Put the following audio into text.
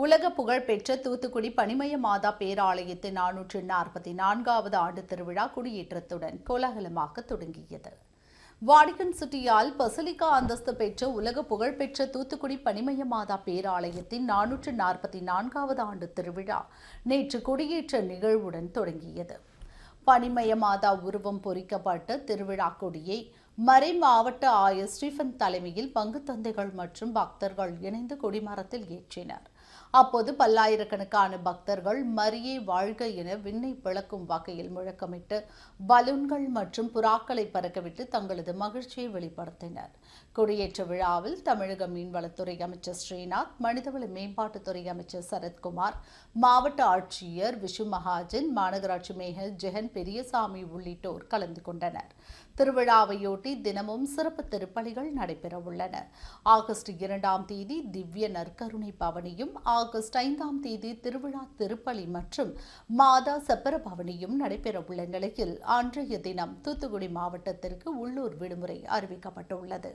உலக புகழ்பெற்ற தூத்துக்குடி பனிமய மாதா பேராலயத்தின் 444வது ஆண்டு திருவிழா கொடியேற்றத்துடன் கோலாகலமாக தொடங்கியது. வாடிகன் சிட்டியால் பசிலிக்கா அந்தஸ்து பெற்ற உலக புகழ்பெற்ற தூத்துக்குடி பனிமய மாதா பேராலயத்தின் 444வது ஆண்டு திருவிழா நேற்று கொடியேற்ற நிகழ்வுடன் தொடங்கியது. பனிமய மாதா உருவம் பொறிக்கப்பட்ட திருவிழா கொடியை மறை மாவட்ட ஆயர் ஸ்டீபன் தலைமையில் பங்கு தந்தைகள் மற்றும் பக்தர்கள் இணைந்து கொடிமரத்தில் ஏற்றினர். அப்போது பல்லாயிரக்கணக்கான பக்தர்கள் மரியே வாழ்க என விண்ணை விளக்கும் வகையில் முழக்கமிட்டு பலூன்கள் மற்றும் புறாக்களை பறக்கவிட்டு தங்களது மகிழ்ச்சியை வெளிப்படுத்தினர். கொடியேற்ற விழாவில் தமிழக மீன்வளத்துறை அமைச்சர் ஸ்ரீநாத், மனிதவள மேம்பாட்டுத்துறை அமைச்சர் சரத்குமார், மாவட்ட ஆட்சியர் விஷு மகாஜன், மாநகராட்சி மேயர் ஜெகன் பெரியசாமி உள்ளிட்டோர் கலந்து கொண்டனர். திருவிழாவையொட்டி தினமும் சிறப்பு திருப்பலிகள் நடைபெறவுள்ளன. ஆகஸ்ட் 2ஆம் தேதி திவ்ய நற்கருணை பவனியும், ஆகஸ்ட் 5ஆம் தேதி திருவிழா திருப்பலி மற்றும் மாதா சப்பர பவனியும் நடைபெறவுள்ள நிலையில் அன்றைய தினம் தூத்துக்குடி மாவட்டத்திற்கு உள்ளூர் விடுமுறை அறிவிக்கப்பட்டுள்ளது.